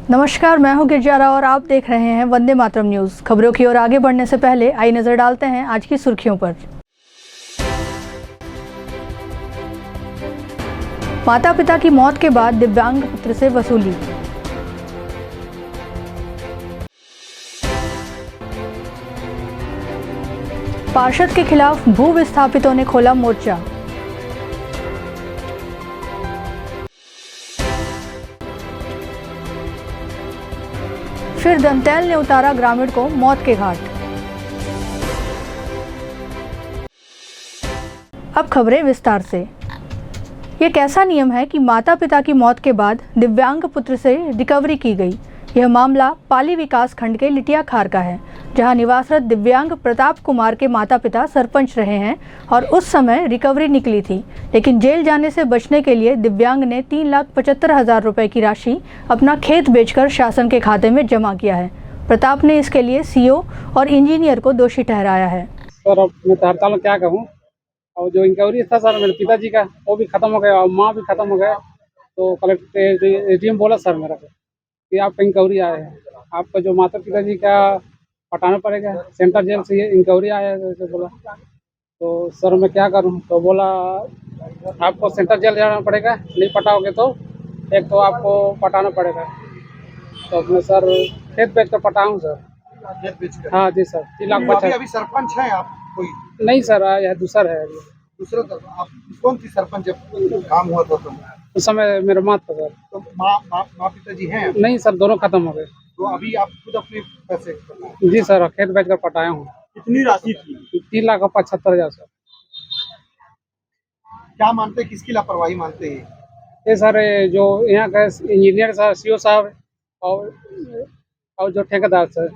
नमस्कार, मैं हूं गिरजारा और आप देख रहे हैं वंदे मातरम न्यूज़। खबरों की ओर आगे बढ़ने से पहले आई नजर डालते हैं आज की सुर्खियों पर। माता पिता की मौत के बाद दिव्यांग पुत्र से वसूली। पार्षद के खिलाफ भू विस्थापितों ने खोला मोर्चा। फिर दंतैल ने उतारा ग्रामीण को मौत के घाट। अब खबरें विस्तार से। ये कैसा नियम है कि माता पिता की मौत के बाद दिव्यांग पुत्र से रिकवरी की गई। यह मामला पाली विकास खंड के लिटिया खार का है, जहां निवासरत दिव्यांग प्रताप कुमार के माता पिता सरपंच रहे हैं और उस समय रिकवरी निकली थी, लेकिन जेल जाने से बचने के लिए दिव्यांग ने 3,75,000 रुपए की राशि अपना खेत बेचकर शासन के खाते में जमा किया है। प्रताप ने इसके लिए सीओ और इंजीनियर को दोषी ठहराया है। सर अब मैं तो हड़ताल में क्या कहूँ, और जो इंक्वायरी था सर मेरे पिताजी का वो भी खत्म हो गया और माँ भी खत्म हो गया। तो कलेक्टर एडीएम बोला सर मेरा कि आपका इंक्वायरी आया है, आपका जो माता पिताजी का हटाना पड़ेगा, सेंट्रल जेल से ये इंक्वायरी आया है जैसे बोला। तो सर मैं क्या करूं, तो बोला आपको सेंट्रल जेल जाना पड़ेगा, नहीं पटाओगे तो एक तो आपको पटाना पड़ेगा। तो मैं सर खेत बेच कर पटाऊँ सर। खेत बेच कर? हाँ जी सर, 3,50,000। अभी सरपंच है आप कोई? नहीं सर, यह दूसरा है अभी। दूसरा तरफ आप कौन थी सरपंच जब काम हुआ था? तो उस समय मेरा माँ था सर। तो माँ पिताजी हैं? नहीं सर, दोनों खत्म हो गए। तो अभी आप खुद अपने पैसे? जी सर, खेत बेच कर पटाया हूँ। कितनी राशि थी? 3,75,000 सर। क्या मानते हैं, किसकी लापरवाही मानते हैं? ये सर जो यहाँ का इंजीनियर सर, सीओ साहब और जो ठेकेदार सर,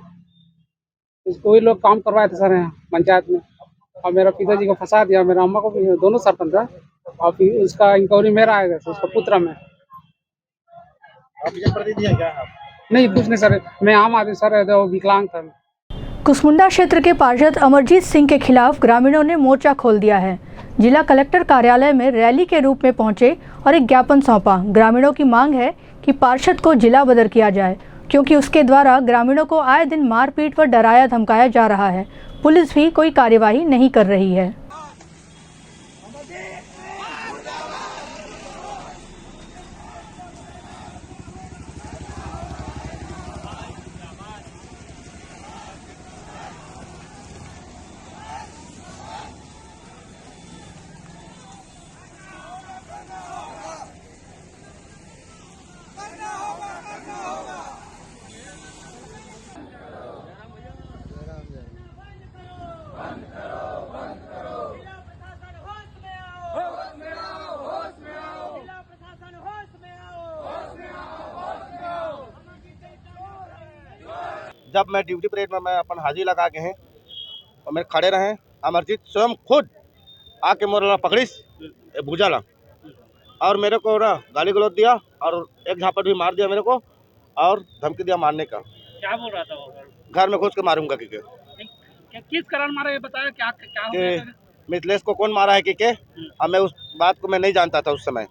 इसको ही लोग काम करवाए थे सर यहाँ पंचायत में, और मेरा पिताजी को फंसा दिया, मेरा अम्मा को भी, दोनों सरपंच है। और फिर उसका इंक्वायरी मेरा आएगा सर, उसका पुत्र में। आप जनप्रतिनिधि हैं क्या आप? नहीं, कुछ नहीं सर, मैं आम आदमी सर, जो विकलांग था। कुसमुंडा क्षेत्र के पार्षद अमरजीत सिंह के खिलाफ ग्रामीणों ने मोर्चा खोल दिया है। जिला कलेक्टर कार्यालय में रैली के रूप में पहुंचे और एक ज्ञापन सौंपा। ग्रामीणों की मांग है कि पार्षद को जिला बदर किया जाए, क्योंकि उसके द्वारा ग्रामीणों को आए दिन मारपीट व डराया धमकाया जा रहा है। पुलिस भी कोई कार्यवाही नहीं कर रही है। जब मैं ड्यूटी परेड में मैं अपन हाजिरी लगा के हैं और मेरे खड़े रहे, अमरजीत स्वयं खुद आके मोर पकड़िस भूजा ला और मेरे को ना गाली गलौज दिया और एक झापट भी मार दिया मेरे को और धमकी दिया मारने का। क्या बोल रहा था वो? घर में घुस के मारूंगा कि किस कारण मारा, ये बताया क्या क्या हो गया था? मिथिलेश को कौन मारा है कि अब मैं उस बात को मैं नहीं जानता था उस समय।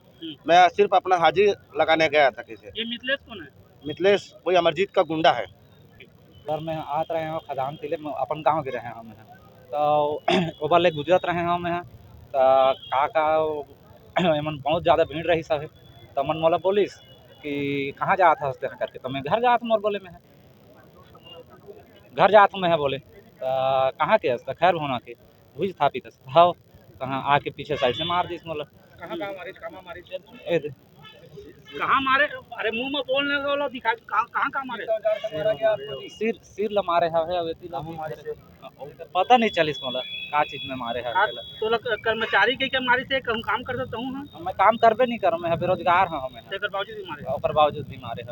मैं सिर्फ अपना हाजिरी लगाने गया था। किसे? ये मिथिलेश कौन है? मिथिलेश कोई अमरजीत का गुंडा है। सर मैं आत रहे हैं खदान तिले में अपन गाँव के रहे हम तो ओबर ले गुजरत रहे हम तो का एमन बहुत ज़्यादा भीड़ रही सब। तो मन मोला बोलिस कि कहाँ जात हस देखा करके, तो मैं घर जात मोर बोले में है घर जात मैं है बोले तो कहाँ के हस? तो खैर होना के भूज थापित हाँ कहाँ आके पीछे साइड से मार दिस मोला। कहाँ मारे? कहाँ मारे? अरे मुंह में बोलने वाला दिखा, कहाँ मारे? सिर ला मारे है पता नहीं चलिस मोला का चीज में मारे है। तो कर्मचारी के क्या मारी से कहूँ काम कर सकता हूँ? मैं काम करबे नहीं करूँ, मैं बेरोजगार हूँ। हमें बावजूद भी मारे।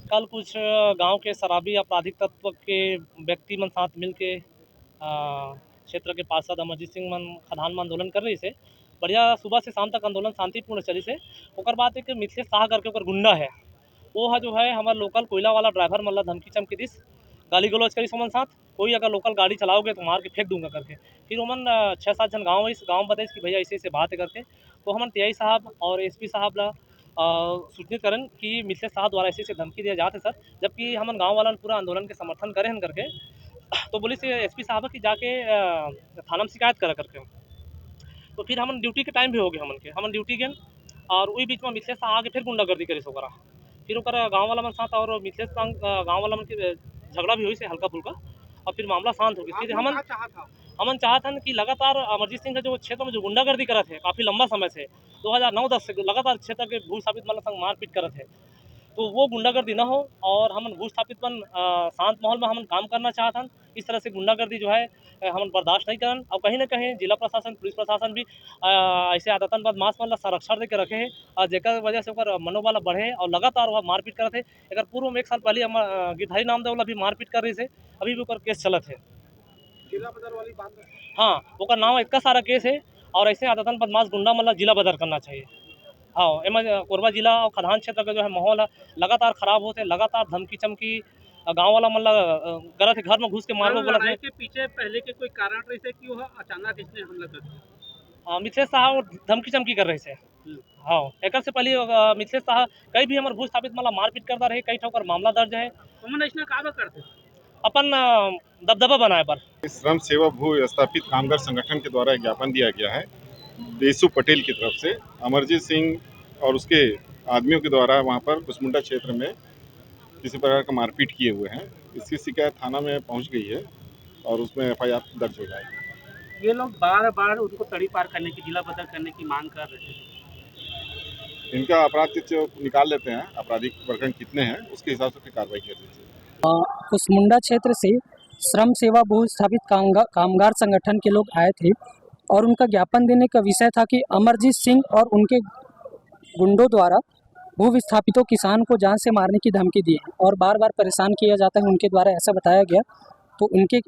कल कुछ गांव के शराबी आपराधिक तत्व के व्यक्ति मन साथ मिल के क्षेत्र के पार्षद अमरजीत सिंह मन खदान में आंदोलन कर रही से बढ़िया। सुबह से शाम तक आंदोलन शांतिपूर्ण चली से। ओकर बाद एक मिथिलेश शाह करके ओकर गुंडा है, वो है जो है हमारे लोकल कोयला वाला ड्राइवर मतलब धमकी चमकी दिस, गाली गलौज करी सोमन साथ, कोई अगर लोकल गाड़ी चलाओगे तो मार के फेंक दूंगा करके। फिर ओमन 6-7 जन गाँव बताइस कि भैया ऐसे ऐसे बात है करके। तो हमन टीआई साहब और एसपी साहब ला सूचित करन कि मिसेस साहब द्वारा ऐसे धमकी दिया जाते सर, जबकि हमन गाँव वाला पूरा आंदोलन के समर्थन करे हन करके, तो बोली से एसपी साहब की जाके थाना में शिकायत करा करके। तो फिर हमन ड्यूटी के टाइम भी हो गए हमन ड्यूटी गए, और वही बीच में मिसेस साहब आके फिर गुंडागर्दी करे ओकरा, फिर ओकरा गाँव वाला मन साथ और मिसेस गाँव वाला मन के झगड़ा भी हुई से हल्का फुल्का, और फिर मामला शांत हो गया। फिर हमन चाहत हन कि लगातार अमरजीत सिंह का जो क्षेत्र में जो गुंडागर्दी करत है काफ़ी लंबा समय से 2009-10 से लगातार क्षेत्र के भूस्थापित मतलब संग मारपीट करत है, तो वो गुंडागर्दी न हो और हमन भूस्थापित मन शांत माहौल में हमन काम करना चाहत हन। इस तरह से गुंडागर्दी जो है हमन बर्दाश्त नहीं करन, और कहीं न कहीं जिला प्रशासन पुलिस प्रशासन भी ऐसे आदतन बदमाश मन ला संरक्षण दे के रखे है, और जेकर वजह से ओकर मनोबल बढ़े और लगातार वह मारपीट करत है। एकर पूर्व में 1 साल पहले गिरधारी नामदेव ला भी मारपीट कर रही से, अभी भी ओकर केस चलत है। जिला बदर वाली बात है। हाँ, ओकर नाम इतना सारा केस है, और ऐसे आदतन बदमाश गुंडा मन ला जिला बदर करना चाहिए। हाँ, एमा कोरबा जिला और खदान क्षेत्र का जो है माहौल है लगातार खराब होते, लगातार धमकी चमकी गाँव वाला मन ला गलत घर में घुस के मारबो बोलत है। के पीछे पहले के कोई कारण रही से कि वह अचानक इसने हमला कर दिया? मिसेस साहब धमकी चमकी कर रहे से। हाँ, एकर से पहले मिसेस साहब कई भी हमारे भूस्थापित मतलब मारपीट करता रहे, कई ठोकर मामला दर्ज है। हमन ऐसा काबा करते अपन दबदबा बनाए पर श्रम सेवा भू स्थापित कामगार संगठन के द्वारा एक ज्ञापन दिया गया है देसु पटेल की तरफ से। अमरजीत सिंह और उसके आदमियों के द्वारा वहां पर कुसमुंडा क्षेत्र में किसी प्रकार का मारपीट किए हुए हैं। इसकी शिकायत थाना में पहुंच गई है और उसमें एफआईआर दर्ज हो जाएगी। ये लोग बार बार उनको तड़ी पार करने की, जिला बदल करने की मांग कर रहे हैं। इनका अपराध निकाल लेते हैं, आपराधिक प्रकरण कितने हैं उसके हिसाब से फिर कार्रवाई की जाती है। कुसमुंडा क्षेत्र से श्रम सेवा भू स्थापित कामगार संगठन के लोग आए थे, और उनका ज्ञापन देने का विषय था कि अमरजीत सिंह और उनके गुंडों द्वारा भू विस्थापितों किसान को जान से मारने की धमकी दी है और बार बार परेशान किया जाता है उनके द्वारा, ऐसा बताया गया। तो उनके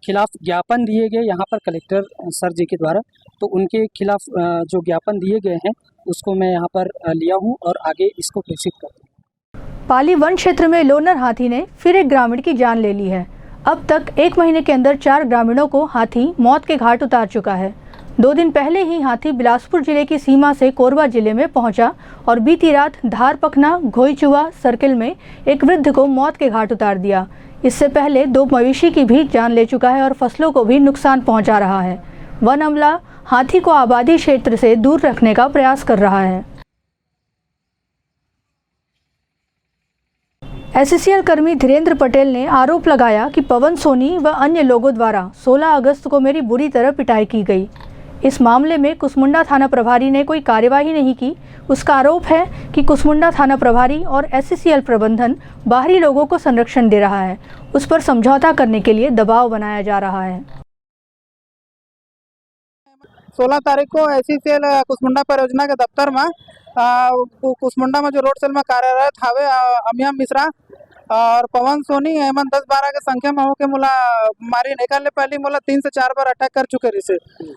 खिलाफ ज्ञापन दिए गए यहाँ पर कलेक्टर सर जी के द्वारा। तो उनके खिलाफ जो ज्ञापन दिए गए हैं उसको मैं यहाँ पर लिया हूँ और आगे इसको प्रेषित करता हूँ। पाली वन क्षेत्र में लोनर हाथी ने फिर एक ग्रामीण की जान ले ली है। अब तक 1 महीने के अंदर 4 ग्रामीणों को हाथी मौत के घाट उतार चुका है। 2 दिन पहले ही हाथी बिलासपुर जिले की सीमा से कोरबा जिले में पहुंचा और बीती रात धार पखना घोईचुआ सर्किल में एक वृद्ध को मौत के घाट उतार दिया। इससे पहले 2 मवेशी की भी जान ले चुका है और फसलों को भी नुकसान पहुंचा रहा है। वन अमला हाथी को आबादी क्षेत्र से दूर रखने का प्रयास कर रहा है। एससीएल कर्मी धीरेन्द्र पटेल ने आरोप लगाया कि पवन सोनी व अन्य लोगों द्वारा 16 अगस्त को मेरी बुरी तरह पिटाई की गई। इस मामले में कुसमुंडा थाना प्रभारी ने कोई कार्यवाही नहीं की। उसका आरोप है कि कुसमुंडा थाना प्रभारी और एससीएल प्रबंधन बाहरी लोगों को संरक्षण दे रहा है, उस पर समझौता करने के लिए दबाव बनाया जा रहा है। 16 तारीख को एससीएल कुसमुंडा परियोजना के दफ्तर में कुसमुंडा में जो रोड सेल में कार्यरत हावे अमिया मिश्रा और पवन सोनी एमन 10-12 के संख्या में होके मोला मारी निकालने पहले मोला 3 से 4 बार अटैक कर चुके रिसे।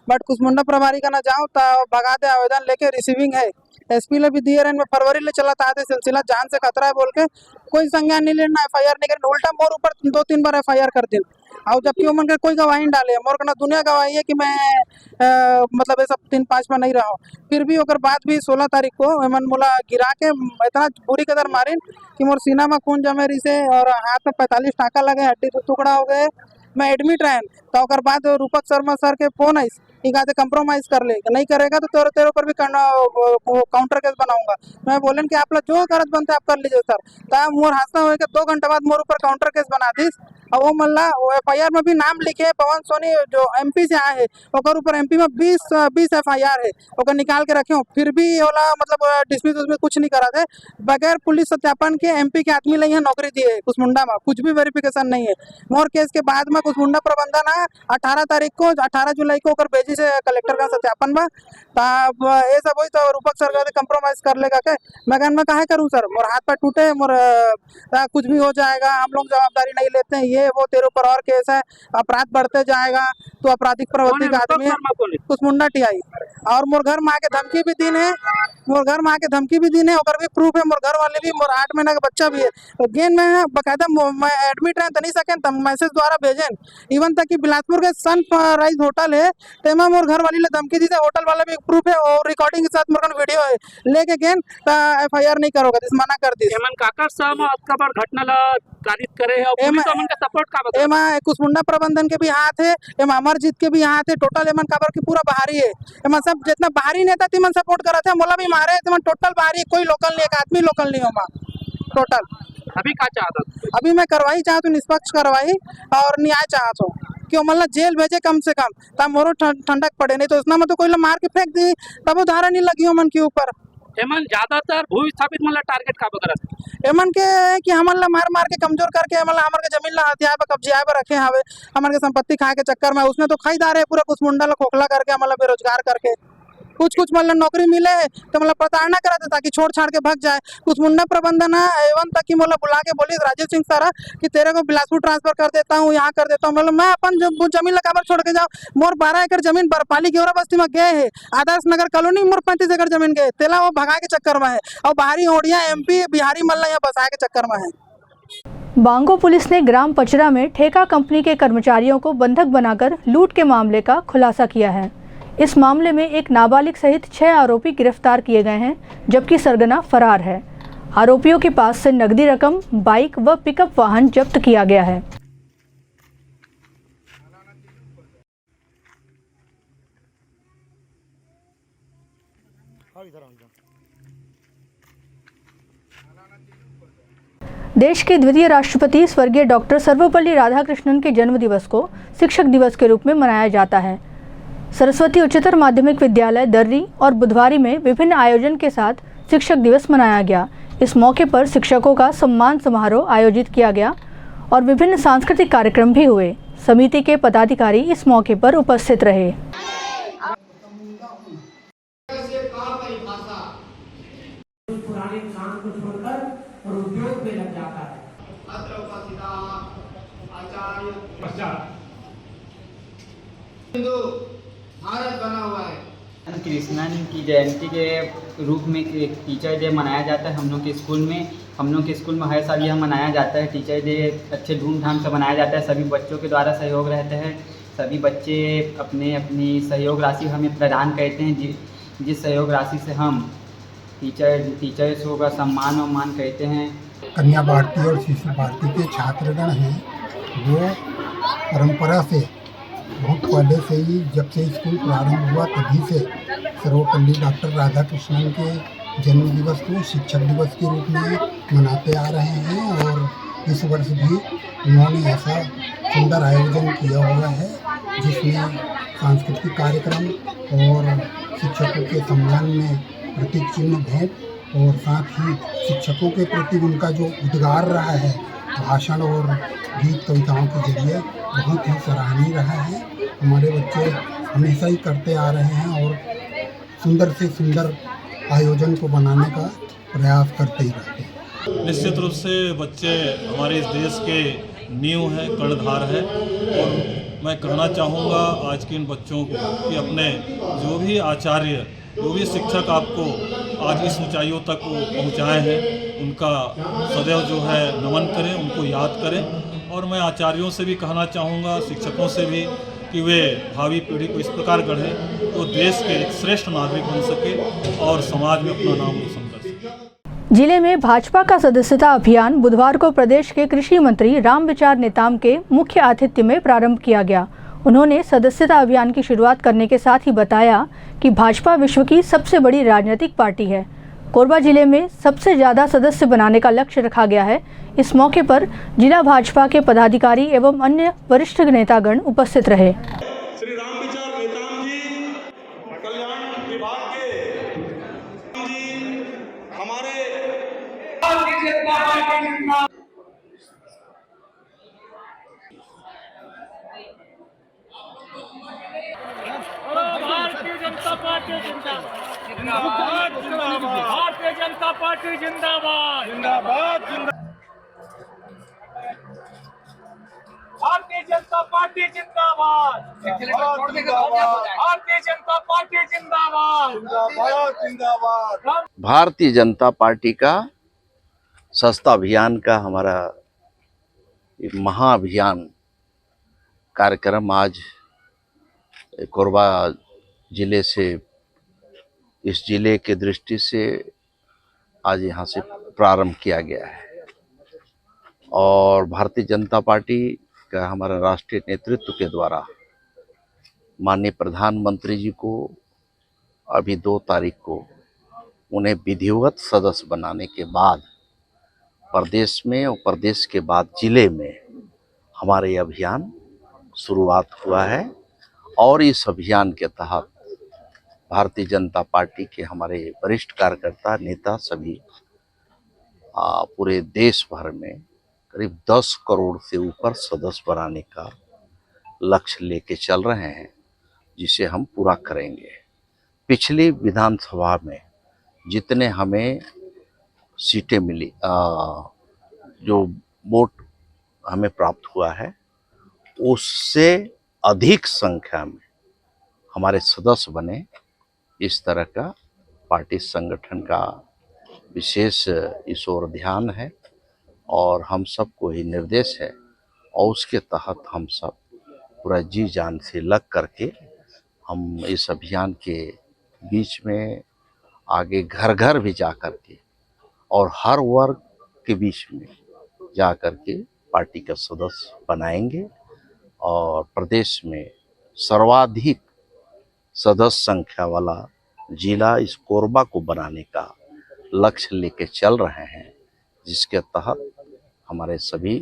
बट कुसमुंडा प्रभारी का ना जाऊँ तो भगा दे आवेदन लेके रिसीविंग है। एसपी ले भी दिए रहे, फरवरी ले चला था सिलसिला जान से खतरा है बोल के कोई संज्ञान नहीं लेना, एफआईआर नहीं करना, उल्टा मोर ऊपर 2-3 बार एफआईआर कर दिन। और जबकि वो मन के कोई गवाही डाले मोर का दुनिया गवाही है कि मैं मतलब ये सब 3-5 में नहीं रहा हूँ। फिर भी ओकर बाद भी 16 तारीख को मन मोला गिरा के इतना बुरी कदर मारिन कि मोर सीना में खून जमे रही से और हाथ में 45 टाँका लगे, हड्डी टुकड़ा हो गए। मैं एडमिट रहन तो ओकर बाद रूपक शर्मा सर के फोन आई कि कहते कंप्रोमाइज कर ले, नहीं करेगा तो तेरे ऊपर भी काउंटर केस बनाऊंगा। मैं बोलन कि आप लोग जो करत बनते आप कर लीजिए सर। तो मोर हादसा हो 2 घंटे बाद मोर ऊपर काउंटर केस बना दीस और वो मल्ला एफआईआर में भी नाम लिखे पवन सोनी जो एमपी से आए है ओकर ऊपर एमपी में 20 एफआईआर है ओकर निकाल के रखे हो। फिर भी ओला मतलब डिसमिस उसमें कुछ नहीं करा थे, बगैर पुलिस सत्यापन के एमपी के आदमी लई नौकरी दिए कुसमुंडा में, कुछ भी वेरिफिकेशन नहीं है। मोर केस के बाद में कुसमुंडा प्रबंधन 18 तारीख को 18 जुलाई को बेजी से कलेक्टर का सत्यापन में तब ये सब हुई तो रूपक सर का कंप्रोमाइज कर लेगा के मैं काहे करूँ सर, मोर हाथ पर टूटे, मोर कुछ भी हो जाएगा, हम लोग जवाबदारी नहीं लेते हैं, ये वो तेरे ऊपर और केस है, अपराध बढ़ते जाएगा। तो आपराधिक प्रवृत्ति का आदमी है, कुसमुंडा टीआई। और मोर घर में आके धमकी भी दी है, मोर घर में आके धमकी भी दी है, और भी प्रूफ है, मोर घर वाले भी, मोर 8 महीना का बच्चा भी है। तो गेन में बकायदा मैं एडमिट रहे तनी सकें तब मैसेज द्वारा भेजें। इवन तक कि बिलासपुर के सनराइज होटल है, तेमा मोर घर वाली ले धमकी दी थी, होटल वाला भी प्रूफ है और रिकॉर्डिंग के साथ मोर वीडियो है। लेके गेन FIR नहीं करोगे, इस मना कर दी। एमन काका साहब आपका पर घटना ला कारित करे है और पुलिस अमन का सपोर्ट का बता। एमा कुसमुंडा प्रबंधन के भी हाथ है, एमा अमरजीत के भी हाथ है, टोटल एमन काबर की पूरा बाहरी है। एमा सब जितना बाहरी नेता तिमन सपोर्ट करा थे, मोला भी मारे तिमन टोटल बाहरी, कोई लोकल नहीं, एक आदमी लोकल नहीं होमा टोटल। अभी क्या चाहता? अभी मैं कार्रवाई चाहता हूँ, निष्पक्ष कार्रवाई और न्याय चाहता हूँ कि मतलब जेल भेजे कम से कम, तब मोरो ठंडक पड़े, नहीं तो उसना में तो कोई मार के फेंक दी तब धारा नहीं लगी मन के ऊपर। एमन ज्यादातर भू विस्थापित मतलब टारगेट का बकरत एमन के कि हमन ला मार मार के कमजोर करके हमन हमर के जमीन ला हथियार पर कब्जे पर रखे हवे, हमन के संपत्ति खाए के चक्कर में उसने तो खरीदार है पूरा कुसमुंडा ला खोखला करके हमन ला बेरोजगार करके कुछ मतलब नौकरी मिले तो मतलब प्रताड़ना कराते ताकि छोड़ छाड़ के भाग जाए। कुसमुंडा प्रबंधन है एवं तक कि मतलब बुला के बोली राजीव सिंह सारा कि तेरे को बिलासपुर ट्रांसफर कर देता हूँ, यहाँ कर देता हूँ। मतलब मैं अपन जब जमीन लगाकर छोड़ के जाऊँ, मोर 12 एकड़ जमीन बरपाली गेवरा बस्ती में गए है, आदर्श नगर कॉलोनी मोर 35 एकड़ जमीन गए, तेला वो भगा के चक्कर में है और बाहरी ओडिया MP बिहारी मल्ला यहाँ बसाए के चक्कर में है। बांगो पुलिस ने ग्राम पचरा में ठेका कंपनी के कर्मचारियों को बंधक बनाकर लूट के मामले का खुलासा किया है। इस मामले में एक नाबालिग सहित 6 आरोपी गिरफ्तार किए गए हैं, जबकि सरगना फरार है। आरोपियों के पास से नकदी रकम, बाइक व पिकअप वाहन जब्त किया गया है। देश के द्वितीय राष्ट्रपति स्वर्गीय डॉक्टर सर्वपल्ली राधाकृष्णन के जन्म दिवस को शिक्षक दिवस के रूप में मनाया जाता है। सरस्वती उच्चतर माध्यमिक विद्यालय दर्री और बुधवारी में विभिन्न आयोजन के साथ शिक्षक दिवस मनाया गया। इस मौके पर शिक्षकों का सम्मान समारोह आयोजित किया गया और विभिन्न सांस्कृतिक कार्यक्रम भी हुए। समिति के पदाधिकारी इस मौके पर उपस्थित रहे। भारत बना हुआ है। कृष्णन की जयंती के रूप में एक टीचर डे मनाया जाता है हम लोग के स्कूल में। हम लोग के स्कूल में हर साल यह मनाया जाता है। टीचर डे अच्छे धूमधाम से मनाया जाता है। सभी बच्चों के द्वारा सहयोग रहता है। सभी बच्चे अपनी सहयोग राशि हमें प्रदान करते हैं, जिस सहयोग राशि से हम टीचर्स का सम्मान और मान करते हैं। कन्या भारती और शिशु भारती के छात्रगण हैं जो परंपरा से बहुत पहले से ही, जब से स्कूल प्रारंभ हुआ तभी से सर्वपल्ली डॉक्टर राधाकृष्णन के जन्म दिवस को शिक्षक दिवस के रूप में मनाते आ रहे हैं। और इस वर्ष भी उन्होंने ऐसा सुंदर आयोजन किया हुआ है जिसमें सांस्कृतिक कार्यक्रम और शिक्षकों के सम्मान में प्रतीक चिन्ह भेंट और साथ ही शिक्षकों के प्रति उनका जो उद्गार रहा है भाषण और गीत कविताओं के जरिए बहुत ही सराहनीय रहा है। हमारे बच्चे हमेशा ही करते आ रहे हैं और सुंदर से सुंदर आयोजन को बनाने का प्रयास करते ही रहते हैं। निश्चित रूप से बच्चे हमारे इस देश के नींव है, कर्णधार है। और मैं कहना चाहूँगा आज के इन बच्चों को कि अपने जो भी आचार्य, जो भी शिक्षक आपको आज इस ऊंचाइयों तक पहुँचाए हैं, उनका सदैव जो है नमन करें, उनको याद करें। और मैं आचार्यों से भी कहना चाहूँगा, शिक्षकों से भी, कि वे भावी पीढ़ी को इस प्रकार गढ़ें तो देश के एक श्रेष्ठ नागरिक बन सके और समाज में अपना नाम रोशन कर सके। जिले में भाजपा का सदस्यता अभियान बुधवार को प्रदेश के कृषि मंत्री रामविचार नेताम के मुख्य आतिथ्य में प्रारंभ किया गया। उन्होंने सदस्यता अभियान की शुरुआत करने के साथ ही बताया कि भाजपा विश्व की सबसे बड़ी राजनीतिक पार्टी है। कोरबा जिले में सबसे ज़्यादा सदस्य बनाने का लक्ष्य रखा गया है। इस मौके पर जिला भाजपा के पदाधिकारी एवं अन्य वरिष्ठ नेतागण उपस्थित रहे। श्री रामविचार नेताम जी, कल्याण विभाग के जी, हमारे भारतीय जनता पार्टी जिंदाबाद, भारतीय जनता पार्टी जिंदाबाद, जिंदाबाद। भारतीय जनता पार्टी जिंदाबाद, भारतीय जनता पार्टी जिंदाबाद, जिंदाबाद। भारतीय जनता पार्टी का सस्ता अभियान का हमारा एक महाअभियान कार्यक्रम आज कोरबा जिले से, इस जिले के दृष्टि से आज यहाँ से प्रारंभ किया गया है। और भारतीय जनता पार्टी का हमारा राष्ट्रीय नेतृत्व के द्वारा माननीय प्रधानमंत्री जी को अभी 2 तारीख को उन्हें विधिवत सदस्य बनाने के बाद प्रदेश में और प्रदेश के बाद जिले में हमारे अभियान शुरुआत हुआ है। और इस अभियान के तहत भारतीय जनता पार्टी के हमारे वरिष्ठ कार्यकर्ता नेता सभी पूरे देश भर में करीब 10 करोड़ से ऊपर सदस्य बनाने का लक्ष्य लेके चल रहे हैं, जिसे हम पूरा करेंगे। पिछली विधानसभा में जितने हमें सीटें मिली, जो वोट हमें प्राप्त हुआ है, उससे अधिक संख्या में हमारे सदस्य बने। इस तरह का पार्टी संगठन का विशेष इस ओर ध्यान है और हम सबको ही निर्देश है, और उसके तहत हम सब पूरा जी जान से लग करके हम इस अभियान के बीच में आगे घर घर भी जा कर के और हर वर्ग के बीच में जा कर के पार्टी का सदस्य बनाएंगे और प्रदेश में सर्वाधिक सदस्य संख्या वाला जिला इस कोरबा को बनाने का लक्ष्य लेके चल रहे हैं, जिसके तहत हमारे सभी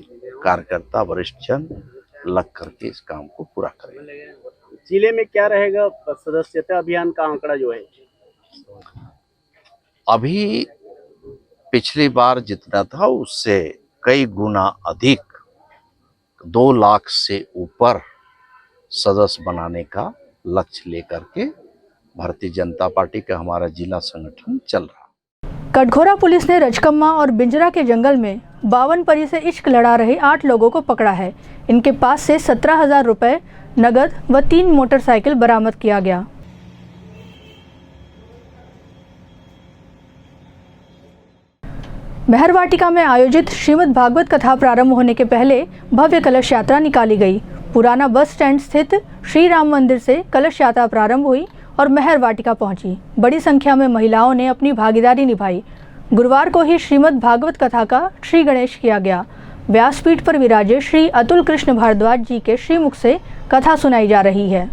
कार्यकर्ता वरिष्ठ जन लग करके इस काम को पूरा करेंगे। जिले में क्या रहेगा सदस्यता अभियान का आंकड़ा जो है? अभी पिछली बार जितना था उससे कई गुना अधिक 2 लाख से ऊपर सदस्य बनाने का लक्ष्य लेकर के भारतीय जनता पार्टी का हमारा जिला संगठन चल रहा है। कटघोरा पुलिस ने रजकम्मा और बिंजरा के जंगल में 52 परी से इश्क लड़ा रहे 8 लोगों को पकड़ा है। इनके पास से 17,000 रुपए नगद व 3 मोटरसाइकिल बरामद किया गया। महरवाटिका में आयोजित श्रीमद् भागवत कथा प्रारंभ होने के पहले भव्य कलश यात्रा निकाली गई। पुराना बस स्टैंड स्थित श्री राम मंदिर से कलश यात्रा प्रारंभ हुई और महरवाटिका पहुंची। बड़ी संख्या में महिलाओं ने अपनी भागीदारी निभाई। गुरुवार को ही श्रीमद् भागवत कथा का श्री गणेश किया गया। व्यासपीठ पर विराजे श्री अतुल कृष्ण भारद्वाज जी के श्रीमुख से कथा सुनाई जा रही है।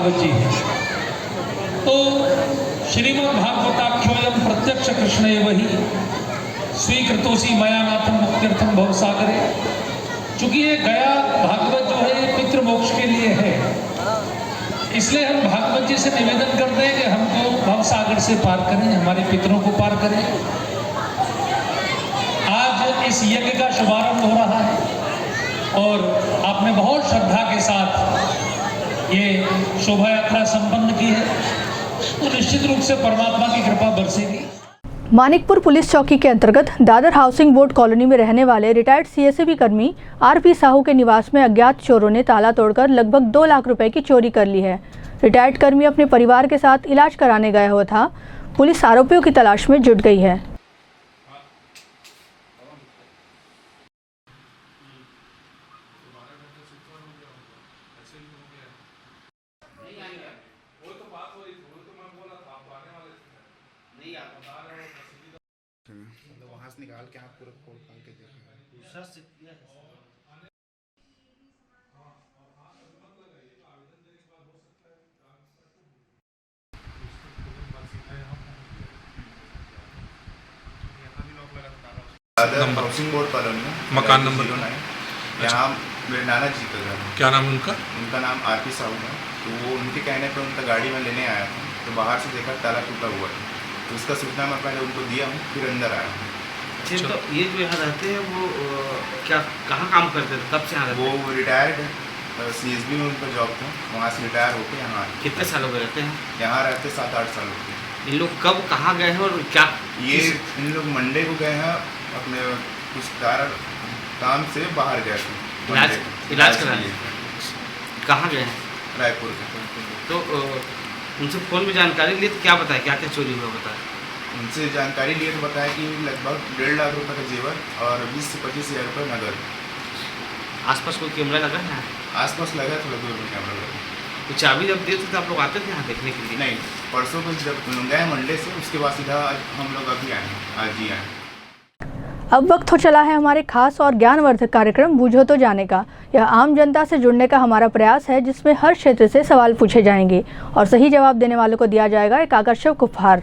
भागवत जी हैं। तो श्रीमद् भागवताख्योयम प्रत्यक्ष कृष्ण एव ही स्वीकृतोसी मयानाथम मुक्त्यर्थम भवसागरे। चूँकि ये गया भागवत जो है ये पितृ मोक्ष के लिए है, इसलिए हम भागवत जी से निवेदन करते हैं कि हमको भवसागर से पार करें, हमारे पितरों को पार करें। आज इस यज्ञ का शुभारंभ हो रहा है और आपने बहुत श्रद्धा के साथ ये शोभा यात्रा संपन्न की है, तो निश्चित रूप से परमात्मा की कृपा बरसेगी। मानिकपुर पुलिस चौकी के अंतर्गत दादर हाउसिंग बोर्ड कॉलोनी में रहने वाले रिटायर्ड सीएसबी कर्मी आरपी साहू के निवास में अज्ञात चोरों ने ताला तोड़कर लगभग 2 लाख रुपए की चोरी कर ली है। रिटायर्ड कर्मी अपने परिवार के साथ इलाज कराने गया हुआ था। पुलिस आरोपियों की तलाश में जुट गई है। वहाँ से निकाल के आप पूरा खोल के देखें। हाउसिंग बोर्ड कॉलोनी मकान नंबर 09। यहाँ मेरे नाना जी का घर है। क्या नाम उनका? उनका नाम आरपी साहू है। तो वो उनके कहने पर उनका गाड़ी में लेने आया था, तो बाहर से देखा ताला टूटा हुआ है, तो उसका सूचना मैं पहले उनको दिया हूँ, फिर अंदर आया हूँ। अच्छा, तो ये जो यहाँ रहते हैं वो क्या कहाँ काम करते थे, कब से यहाँ रहते हैं? वो रिटायर्ड है, CSB में उनका जॉब था, वहाँ से रिटायर होकर यहाँ आए। कितने सालों के रहते हैं यहाँ? रहते 7-8 साल हो गए। इन लोग कब कहाँ गए हैं और क्या? ये इन लोग मंडे को गए हैं, अपने कुछ काम से बाहर गए थे इलाज कराने। कहाँ गए हैं? रायपुर के। तो उनसे फ़ोन में जानकारी ली तो क्या बताया, क्या क्या चोरी हुआ बताया? उनसे जानकारी लिए तो बताया कि लगभग 1.5 लाख रुपए का जेवर और 20 से 25 हज़ार रुपये नगद। आसपास कोई कैमरा लगा है? आसपास लगा, थोड़ा दूर में कैमरा लगा। तो चाबी जब देते तो आप लोग आते थे यहाँ देखने के लिए? नहीं, परसों को जब गए मंडे से, उसके बाद सीधा हम लोग अभी आए, आज ही आए। अब वक्त हो चला है हमारे खास और ज्ञानवर्धक कार्यक्रम बूझो तो जाने का। यह आम जनता से जुड़ने का हमारा प्रयास है, जिसमें हर क्षेत्र से सवाल पूछे जाएंगे और सही जवाब देने वालों को दिया जाएगा एक आकर्षक उपहार।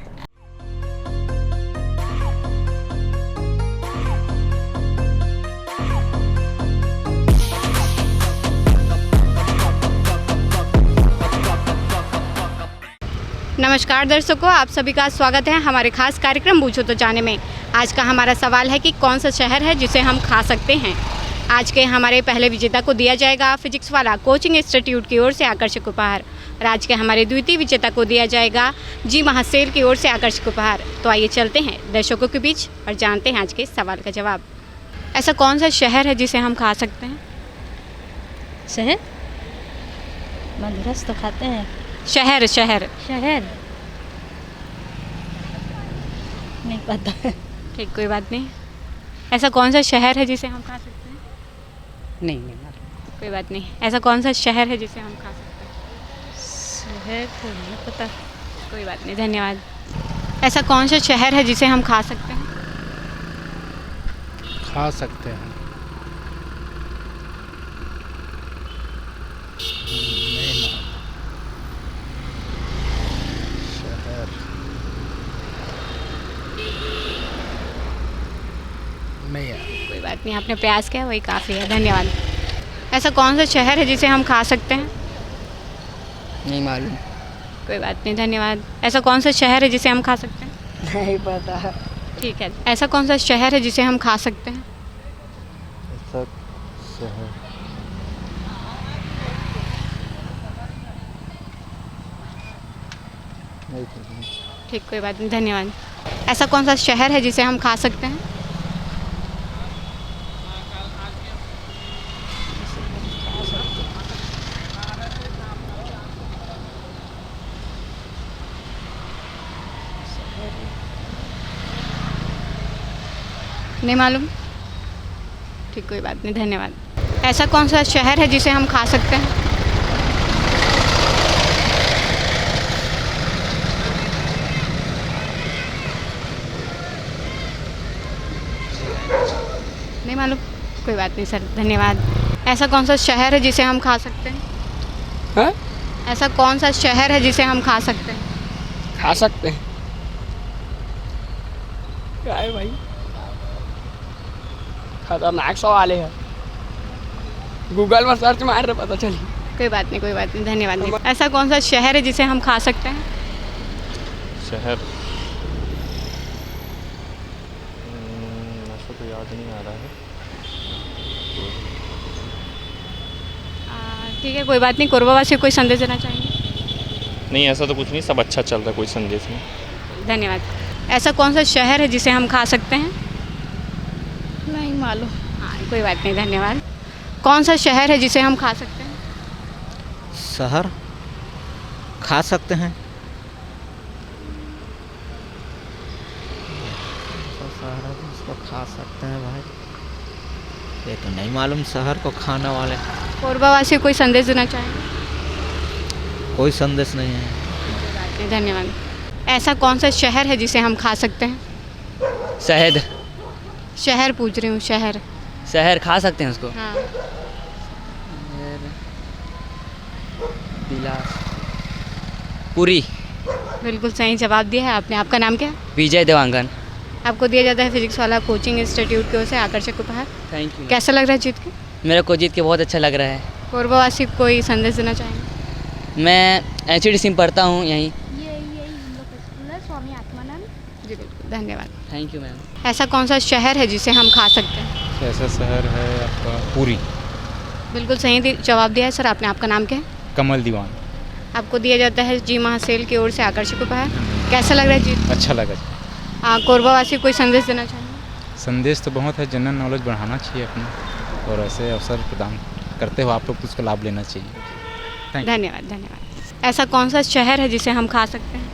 नमस्कार दर्शकों, आप सभी का स्वागत है हमारे खास कार्यक्रम बूझो तो जाने में। आज का हमारा सवाल है कि कौन सा शहर है जिसे हम खा सकते हैं। आज के हमारे पहले विजेता को दिया जाएगा फिजिक्स वाला कोचिंग इंस्टीट्यूट की ओर से आकर्षक उपहार और आज के हमारे द्वितीय विजेता को दिया जाएगा जी महासेल की ओर से आकर्षक उपहार। तो आइए चलते हैं दर्शकों के बीच और जानते हैं आज के सवाल का जवाब। ऐसा कौन सा शहर है जिसे हम खा सकते हैं? शहर मदरस तो खाते हैं। शहर शहर शहर नहीं पता है। ठीक, कोई बात नहीं। ऐसा कौन सा शहर है जिसे हम खा सकते हैं? नहीं कोई बात नहीं। ऐसा कौन सा शहर है जिसे हम खा सकते हैं? शहर तो नहीं पता। कोई बात नहीं, धन्यवाद। ऐसा कौन सा शहर है जिसे हम खा सकते हैं? खा सकते हैं नहीं है। कोई बात नहीं, आपने प्रयास किया वही काफ़ी है, धन्यवाद। ऐसा कौन सा शहर है जिसे हम खा सकते हैं? नहीं मालूम। कोई बात नहीं, धन्यवाद। ऐसा कौन सा शहर है जिसे हम खा सकते हैं? नहीं पता। ठीक है। ऐसा कौन सा शहर है जिसे हम खा सकते हैं? ऐसा शहर नहीं पता। ठीक, कोई बात नहीं, धन्यवाद। ऐसा कौन सा शहर है जिसे हम खा सकते हैं? नहीं मालूम। ठीक, कोई बात नहीं, धन्यवाद। ऐसा कौन सा शहर है जिसे हम खा सकते हैं? नहीं मालूम। कोई बात नहीं सर, धन्यवाद। ऐसा कौन सा शहर है जिसे हम खा सकते हैं? हाँ? ऐसा कौन सा शहर है जिसे हम खा सकते हैं? खा सकते हैं। क्या है भाई, खतरनाक सवाल है, गूगल पर सर्च मार रहे पता चली। कोई बात नहीं, कोई बात नहीं, धन्यवाद। ऐसा कौन सा शहर है जिसे हम खा सकते हैं? शहर ऐसा तो याद नहीं आ रहा है। ठीक है, कोई बात नहीं। कोरबावासी को कोई संदेश देना चाहेंगे? नहीं, ऐसा तो कुछ नहीं, सब अच्छा चल रहा है, कोई संदेश नहीं। धन्यवाद। ऐसा कौन सा शहर है जिसे हम खा सकते हैं? नहीं मालूम। हाँ, कोई बात नहीं, धन्यवाद। कौन सा शहर है जिसे हम खा सकते हैं? शहर खा सकते हैं, शहर है इसको खा सकते हैं भाई, ये तो नहीं मालूम शहर को खाने वाले। कोरबावासी को कोई संदेश देना चाहेंगे? कोई संदेश नहीं है। धन्यवाद। ऐसा कौन सा शहर है जिसे हम खा सकते हैं? शहद। शहर पूछ रही हूँ, शहर। शहर खा सकते हैं उसको। हाँ। पूरी। बिल्कुल सही जवाब दिया है आपने। आपका नाम क्या है? विजय देवांगन। आपको दिया जाता है फिजिक्स वाला कोचिंग इंस्टीट्यूट की ओर से आकर्षक उपहार। Thank you. कैसा लग रहा है जीत के? मेरे को जीत के बहुत अच्छा लग रहा है। कोरबावासी को कोई संदेश देना चाहेंगे? मैं HDC में पढ़ता हूँ यहीं। स्वामी आत्मानंद जी, बिल्कुल, धन्यवाद। Thank you ma'am. ऐसा कौन सा शहर है जिसे हम खा सकते हैं? ऐसा शहर है आपका पूरी। बिल्कुल सही जवाब दिया है सर आपने। आपका नाम क्या है? कमल दीवान। आपको दिया जाता है जी महासेल की ओर से आकर्षक उपहार। कैसा लग रहा है जीत? अच्छा लगा। कोरबावासी कोई संदेश देना चाहेंगे? संदेश तो बहुत है, जनरल नॉलेज बढ़ाना चाहिए अपना, और ऐसे अवसर प्रदान करते हो आप लोग, उसका लाभ लेना चाहिए। धन्यवाद, धन्यवाद। ऐसा कौन सा शहर है जिसे हम खा सकते हैं?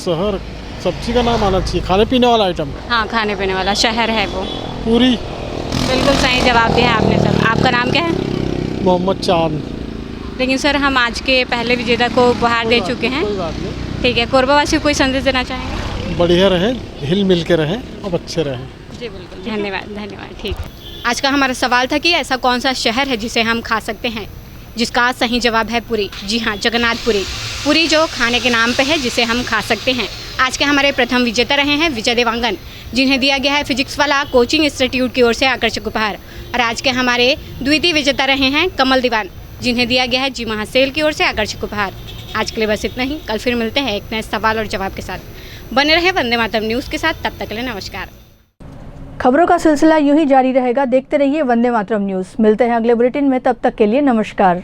शहर सब्जी का नाम आना चाहिए, खाने पीने वाला आइटम। हाँ, खाने पीने वाला शहर है वो। पूरी। बिल्कुल सही जवाब दिया है आपने सर। आपका नाम क्या है? मोहम्मद चांद। लेकिन सर हम आज के पहले विजेता को उपहार दे चुके हैं। ठीक है, कोरबावासी को कोई संदेश देना चाहेंगे? बढ़िया रहे, हिल मिल के रहे और अच्छे रहे। जी बिल्कुल, धन्यवाद, धन्यवाद। ठीक। आज का हमारा सवाल था कि ऐसा कौन सा शहर है जिसे हम खा सकते हैं, जिसका सही जवाब है पुरी। जी हाँ, जगन्नाथपुरी। पुरी जो खाने के नाम पे है जिसे हम खा सकते हैं। आज के हमारे प्रथम विजेता रहे हैं विजय देवांगन, जिन्हें दिया गया है फिजिक्स वाला कोचिंग इंस्टीट्यूट की ओर से आकर्षक उपहार। और आज के हमारे द्वितीय विजेता रहे हैं कमल दीवान, जिन्हें दिया गया है जी महासेल की ओर से आकर्षक उपहार। आज के लिए बस इतना ही। कल फिर मिलते हैं एक नए सवाल और जवाब के साथ। बने रहे वंदे मातरम न्यूज़ के साथ। तब तक के लिए नमस्कार। खबरों का सिलसिला यूं ही जारी रहेगा। देखते रहिए वंदे मातरम न्यूज़। मिलते हैं अगले बुलेटिन में, तब तक के लिए नमस्कार।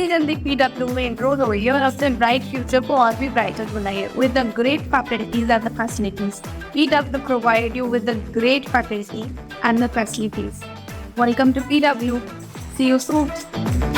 जल्दी PW में enroll हो गई है और अपने ब्राइट फ्यूचर को और भी ब्राइटर बनाइए with the great faculties and the facilities. PW provide you with the great faculty and the facilities. Welcome to PW. See you soon.